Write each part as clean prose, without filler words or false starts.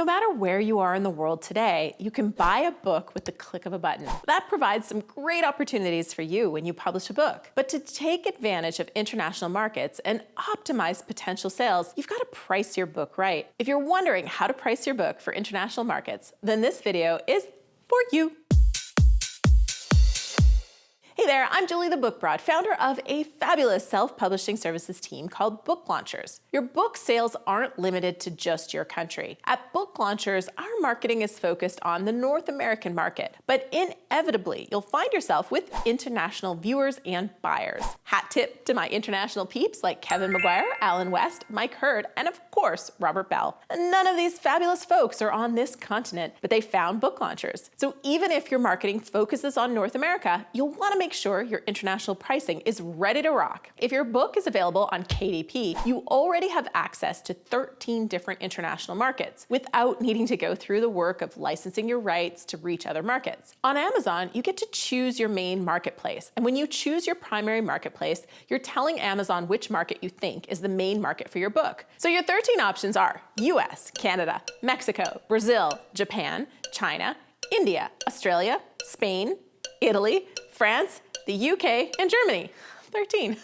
No matter where you are in the world today, you can buy a book with the click of a button. That provides some great opportunities for you when you publish a book. But to take advantage of international markets and optimize potential sales, you've got to price your book right. If you're wondering how to price your book for international markets, then this video is for you. Hey there, I'm Julie the Book Broad, founder of a fabulous self-publishing services team called Book Launchers. Your book sales aren't limited to just your country. At Book Launchers, our marketing is focused on the North American market, but inevitably, you'll find yourself with international viewers and buyers. Hat tip to my international peeps like Kevin McGuire, Alan West, Mike Hurd, and of course, Robert Bell. None of these fabulous folks are on this continent, but they found Book Launchers. So even if your marketing focuses on North America, you'll want to make sure your international pricing is ready to rock. If your book is available on KDP, you already have access to 13 different international markets without needing to go through the work of licensing your rights to reach other markets. On Amazon, you get to choose your main marketplace. And when you choose your primary marketplace, you're telling Amazon which market you think is the main market for your book. So your 13 options are US, Canada, Mexico, Brazil, Japan, China, India, Australia, Spain, Italy, France, the UK, and Germany. 13.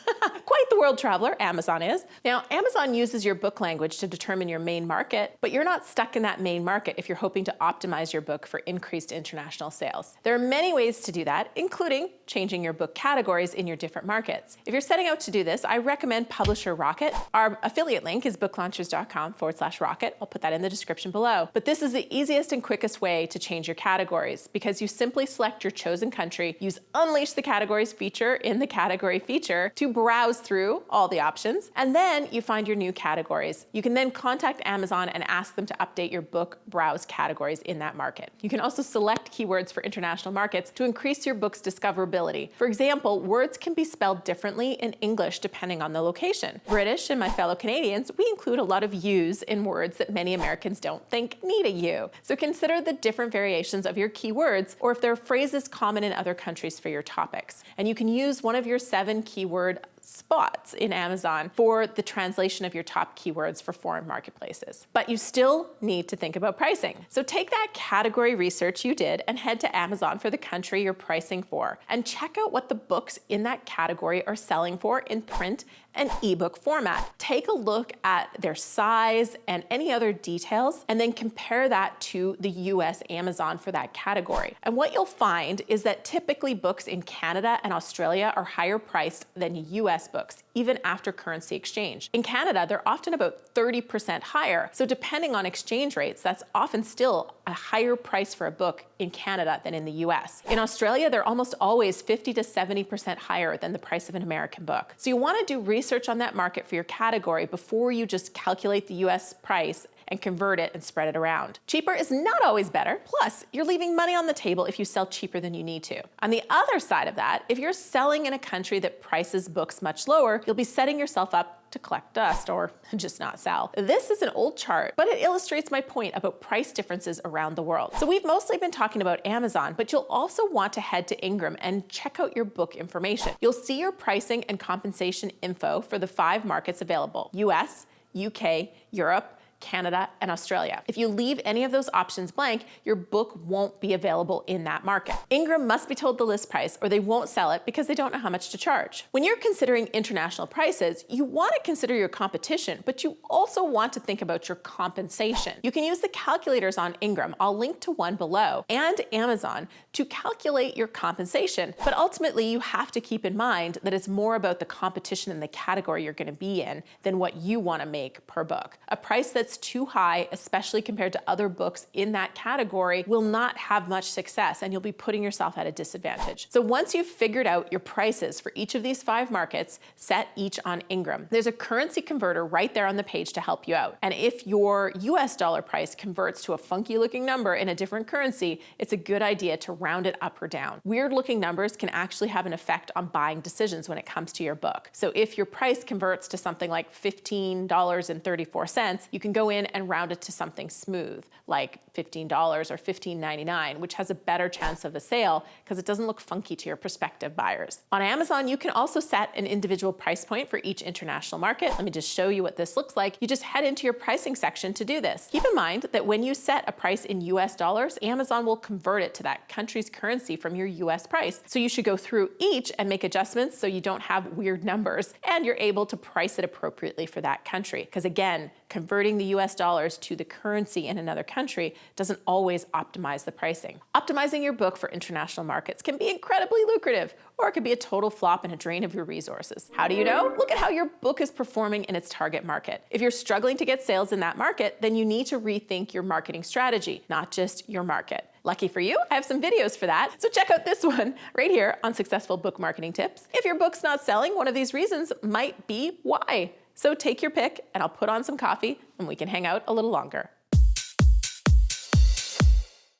Quite the world traveler Amazon is. Now, Amazon uses your book language to determine your main market, but you're not stuck in that main market if you're hoping to optimize your book for increased international sales. There are many ways to do that, including changing your book categories in your different markets. If you're setting out to do this, I recommend Publisher Rocket. Our affiliate link is booklaunchers.com/rocket. I'll put that in the description below. But this is the easiest and quickest way to change your categories because you simply select your chosen country, use Unleash the Categories feature in the category feature to browse through all the options, and then you find your new categories. You can then contact Amazon and ask them to update your book browse categories in that market. You can also select keywords for international markets to increase your book's discoverability. For example, words can be spelled differently in English depending on the location. British and my fellow Canadians, we include a lot of U's in words that many Americans don't think need a U. So consider the different variations of your keywords or if there are phrases common in other countries for your topics. And you can use one of your 7 keyword spots in Amazon for the translation of your top keywords for foreign marketplaces. But you still need to think about pricing. So take that category research you did and head to Amazon for the country you're pricing for and check out what the books in that category are selling for in print and ebook format. Take a look at their size and any other details and then compare that to the US Amazon for that category. And what you'll find is that typically books in Canada and Australia are higher priced than US books, even after currency exchange. In Canada, they're often about 30% higher. So depending on exchange rates, that's often still a higher price for a book in Canada than in the US. In Australia, they're almost always 50 to 70% higher than the price of an American book. So you want to do research on that market for your category before you just calculate the US price and convert it and spread it around. Cheaper is not always better. Plus, you're leaving money on the table if you sell cheaper than you need to. On the other side of that, if you're selling in a country that prices books much lower, you'll be setting yourself up to collect dust or just not sell. This is an old chart, but it illustrates my point about price differences around the world. So we've mostly been talking about Amazon, but you'll also want to head to Ingram and check out your book information. You'll see your pricing and compensation info for the 5 markets available: US, UK, Europe, Canada, and Australia. If you leave any of those options blank, your book won't be available in that market. Ingram must be told the list price or they won't sell it because they don't know how much to charge. When you're considering international prices, you want to consider your competition, but you also want to think about your compensation. You can use the calculators on Ingram, I'll link to one below, and Amazon to calculate your compensation. But ultimately, you have to keep in mind that it's more about the competition in the category you're going to be in than what you want to make per book. A price that's too high, especially compared to other books in that category, will not have much success and you'll be putting yourself at a disadvantage. So once you've figured out your prices for each of these 5 markets, set each on Ingram. There's a currency converter right there on the page to help you out. And if your US dollar price converts to a funky looking number in a different currency, it's a good idea to round it up or down. Weird looking numbers can actually have an effect on buying decisions when it comes to your book. So if your price converts to something like $15.34, you can go in and round it to something smooth, like $15 or $15.99, which has a better chance of a sale because it doesn't look funky to your prospective buyers. On Amazon, you can also set an individual price point for each international market. Let me just show you what this looks like. You just head into your pricing section to do this. Keep in mind that when you set a price in US dollars, Amazon will convert it to that country's currency from your US price. So you should go through each and make adjustments so you don't have weird numbers and you're able to price it appropriately for that country. Because again, converting the US dollars to the currency in another country doesn't always optimize the pricing. Optimizing your book for international markets can be incredibly lucrative, or it could be a total flop and a drain of your resources. How do you know? Look at how your book is performing in its target market. If you're struggling to get sales in that market, then you need to rethink your marketing strategy, not just your market. Lucky for you, I have some videos for that. So check out this one right here on Successful Book Marketing Tips. If your book's not selling, one of these reasons might be why. So take your pick and I'll put on some coffee and we can hang out a little longer.